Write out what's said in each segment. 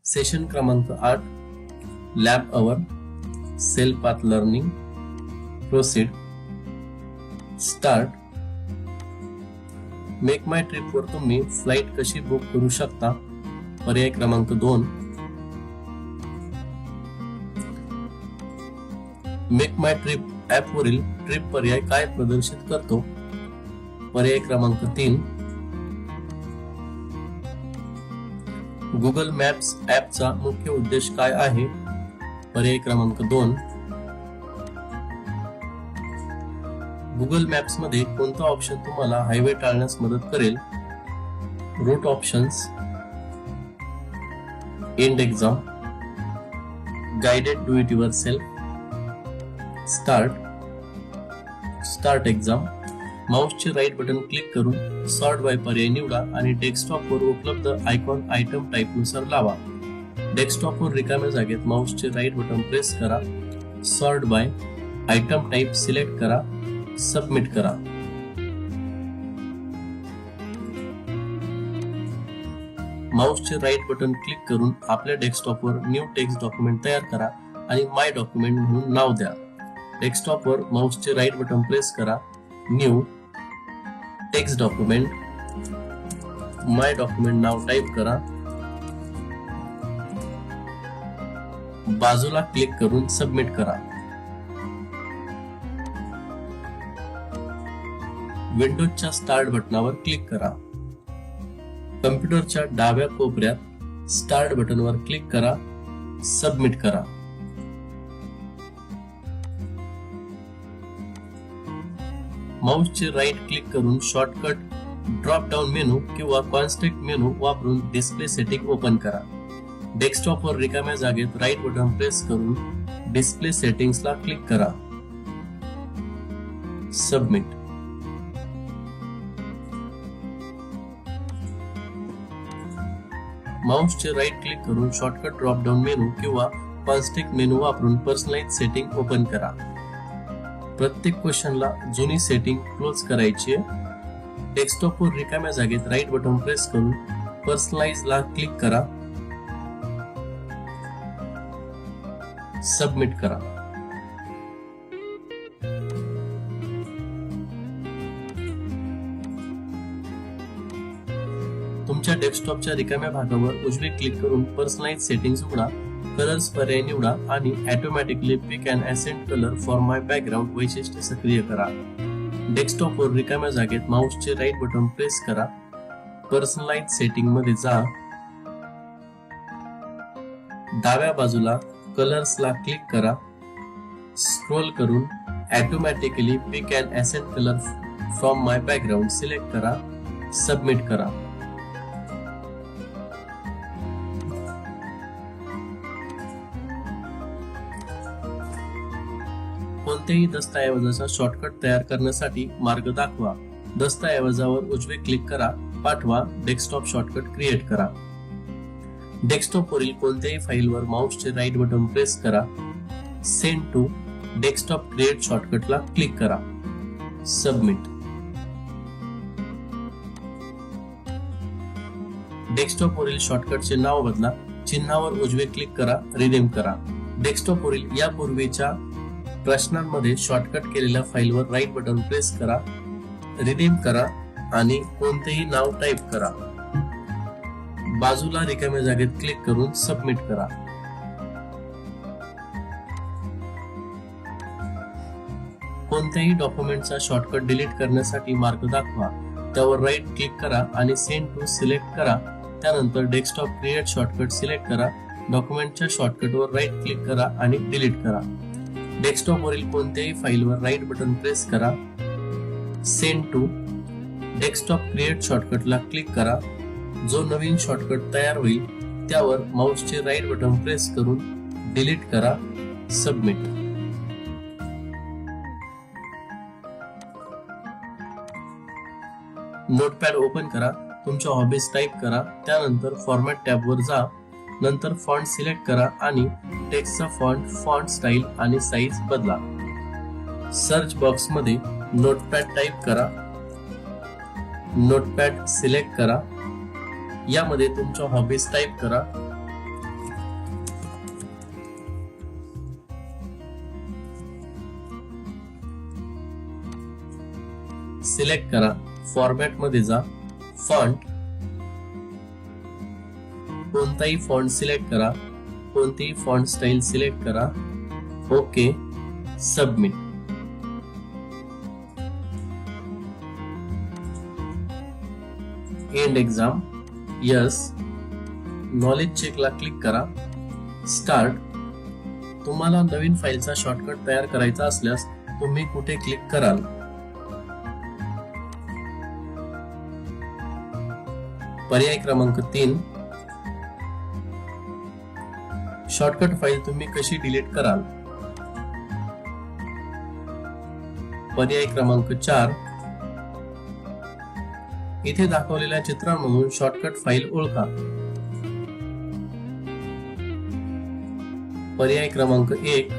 Session क्रमांक 8, lab hour, cell path learning, proceed, start. MakeMyTrip वर तुम्ही flight कशी बुक करू शकता. पर्याय क्रमांक 2. मेक माय ट्रिप ऍप वरील ट्रिप पर्याय काय प्रदर्शित करतो. पर्याय क्रमांक 3. गुगल मॅप्स ऍपचा मुख्य उद्देश काय आहे. पर्याय क्रमांक 2. गुगल मॅप्स मध्ये कोणता ऑप्शन तुम्हाला हायवे टाळण्यास मदत करेल. Route options, end exam, guided do it yourself, start exam. माउसचे राईट बटन क्लिक करून सॉर्ट बाय पर्याय निवडा आणि डेस्कटॉपवर उपलब्ध आयकॉन आयटम टाईप नुसार लावा. डेस्कटॉपवर रिकाम्या जागेत माउसचे राईट बटन प्रेस करा. Sort by item type select करा. सबमिट करा. माउसचे राईट बटन क्लिक करून आपल्या डेस्कटॉपवर न्यू टेक्स्ट डॉक्युमेंट तयार करा आणि माय डॉक्युमेंट म्हणून नाव द्या. डेस्कटॉपवर माउसचे राईट बटन प्रेस करा. न्यू टेक्स्ट डॉक्युमेंट, माय डॉक्युमेंट नाव टाईप करा. बाजूला क्लिक करून सबमिट करा. विंडोजच्या स्टार्ट बटनावर क्लिक करा. कम्प्युटरच्या डाव्या कोपऱ्यात स्टार्ट बटनवर क्लिक करा. सबमिट करा. माउसचे राईट क्लिक करून शॉर्टकट ड्रॉप डाऊन मेनू किंवा कॉन्स्ट्रेक्ट मेनू वापरून डिस्प्ले सेटिंग ओपन करा. डेस्कटॉपवर रिकाम्या जागेत राईट बटन प्रेस करून डिस्प्ले सेटिंग्सला क्लिक करा. सबमिट. माउसचे राईट क्लिक करून शॉर्टकट ड्रॉप डाऊन मेनू किंवा कॉन्स्ट्रेक्ट मेनू वापरून पर्सनलाइज सेटिंग ओपन करा. प्रत्येक क्वेश्चनला जुनी सेटिंग क्लोज करायची आहे. डेस्कटॉपवर रिकाम्या जागेत राईट बटन प्रेस करून पर्सनलाइज ला क्लिक करा. सबमिट करा. तुमच्या डेस्कटॉपच्या रिकाम्या भागावर उजवे क्लिक करून पर्सनलाइज सेटिंग्स उघडा. कलर्स पर्याय निवडा आणि automatically pick and accent colour for my background वैशिष्ट्य सक्रिय करा. डेस्कटॉपवर रिकाम्या जागेत माउसचे राईट बटन प्रेस करा. पर्सनलाइज सेटिंग मध्ये जा. डाव्या बाजूला कलर्सला क्लिक करा. स्क्रोल करून automatically pick and accent colour from my background select करा. सबमिट करा. कोणत्याही दस्तऐवजाचा शॉर्टकट तयार करण्यासाठी मार्ग दाखवा. दस्तऐवजावर उजवे क्लिक करा. पाठवा. डेस्कटॉप शॉर्टकट क्रिएट करा. डेस्कटॉपवरील कोणत्याही फाईलवर माउसचे राईट बटन प्रेस करा. सेंड टू डेस्कटॉप क्रिएट शॉर्टकटला क्लिक करा. सबमिट. डेस्कटॉपवरील शॉर्टकटचे नाव बदला. चिन्हावर उजवे क्लिक करा. रिनेम करा. डेस्कटॉपवरील यापूर्वीच्या प्रश्नांमध्ये शॉर्टकट केलेल्या फाईलवर राईट बटन प्रेस करा. रिनेम करा आणि कोणतेही नाव टाईप करा. बाजूला रिकाम्या जागेत क्लिक करून सबमिट करा. कोणत्याही डॉक्युमेंटचा शॉर्टकट डिलीट करण्यासाठी मार्ग दाखवा. त्यावर राईट क्लिक करा आणि सेंड टू सिलेक्ट करा. त्यानंतर डेस्कटॉप क्रिएट शॉर्टकट सिलेक्ट करा. डॉक्युमेंटच्या शॉर्टकटवर राईट क्लिक करा आणि डिलीट करा. डेस्कटॉपवरील कोणत्याही फाईलवर राईट बटन प्रेस करा. सेंड टू डेस्कटॉप क्रिएट शॉर्टकटला क्लिक करा. जो नवीन शॉर्टकट तयार होईल त्यावर माउसचे राईट बटन प्रेस करून डिलीट करा. सबमिट. नोटपॅड ओपन करा. तुमच्या हॉबीज टाईप करा. त्यानंतर फॉर्मॅट टॅबवर जा. नंतर फॉन्ट सिलेक्ट करा आणि टेक्स्टचा फॉन्ट स्टाईल आणि साईज बदला. सर्च बॉक्स मध्ये नोटपॅड टाईप करा. नोटपॅड सिलेक्ट करा. यामध्ये तुमच्या हॉबीज टाईप करा. सिलेक्ट करा, फॉर्मॅट मध्ये जा, फॉन्ट, कोणताही फॉन्ट सिलेक्ट करा, कोणतीही फॉन्ट स्टाईल सिलेक्ट करा, okay, submit. End exam, yes. Knowledge चेकला क्लिक करा, स्टार्ट. तुम्हाला नवीन फाईलचा शॉर्टकट तयार करायचा असल्यास तुम्ही कुठे क्लिक कराल? पर्याय क्रमांक 3, शॉर्टकट फाईल तुम्ही कशी डिलीट कराल? पर्याय क्रमांक 4, इथे दाखवलेल्या चित्रांमधून शॉर्टकट फाईल ओळखा. पर्याय क्रमांक 1,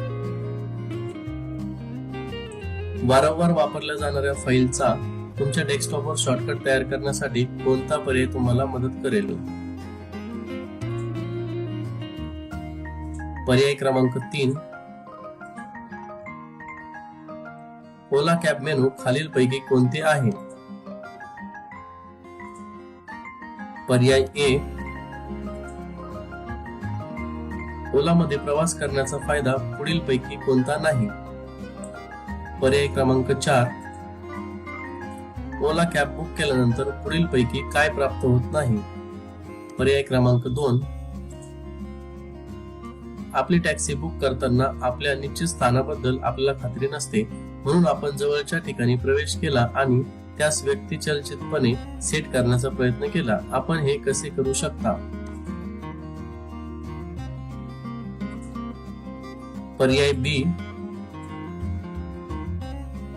वारंवार वापरल्या जाणाऱ्या फाईलचा तुमच्या डेस्कटॉपवर शॉर्टकट तयार करण्यासाठी कोणता पर्याय तुम्हाला मदत करेल? पर्याय क्रमांक 3, ओला कॅब मेनू खालीलपैकी कोणते आहे? पर्याय ए, ओला मध्ये प्रवास करण्याचा फायदा पुढीलपैकी कोणता नाही? पर्याय क्रमांक 4, ओला कॅब बुक केल्यानंतर पुढीलपैकी काय प्राप्त होत नाही? पर्याय क्रमांक 2, आपली टॅक्सी बुक करताना आपल्या निश्चित स्थानाबद्दल आपल्याला खात्री नसते, म्हणून आपण जवळच्या ठिकाणी प्रवेश केला आणि त्यास व्यक्तिचलितपणे सेट करण्याचा प्रयत्न केला. आपण हे कसे करू शकता? पर्याय बी,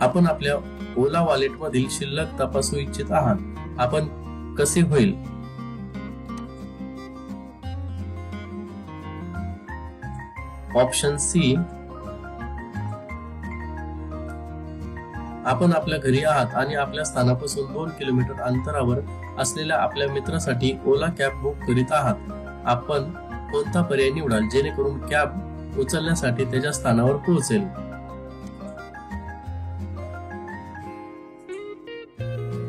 आपण आपल्या ओला वॉलेट मधील शिल्लक तपासू इच्छित आहात. आपण कसे होईल? ऑप्शन सी, आपण आपल्या घरी आहात आणि आपल्या स्थानापासून 2 किलोमीटर अंतरावर असलेल्या आपल्या मित्रासाठी ओला कॅब बुक करीत आहात. आपण कोणता पर्याय निवडाल जेणेकरून कॅब उचलण्यासाठी त्याच्या स्थानावर पोहोचेल?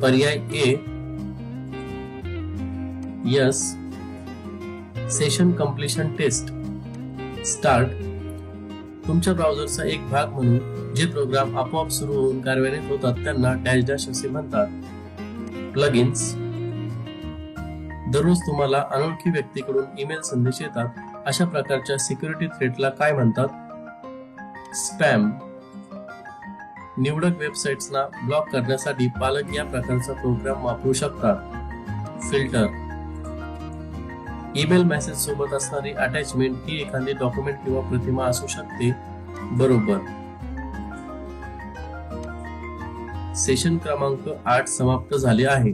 पर्याय A, yes. Session completion test, start. तुमच्या ब्राउझरचा एक भाग म्हणून जे प्रोग्राम आपोआप सुरू होऊन कार्यान्वित होतात त्यांना डॅश डॅश असे म्हणतात. प्लगइन्स, दररोज तुम्हाला अनोळखी व्यक्तीकडून ईमेल संदेश येतात, अशा प्रकारच्या सिक्युरिटी थ्रेटला काय म्हणतात? स्पॅम. निवडक वेबसाईट्सना ब्लॉक करण्यासाठी पालक या प्रकारचा प्रोग्राम वापरू शकतात. फिल्टर. ईमेल मेसेज सोबत असणारी अटॅचमेंट ही एखादी डॉक्युमेंट किंवा प्रतिमा असू शकते. बरोबर. सेशन क्रमांक 8 समाप्त झाले आहे.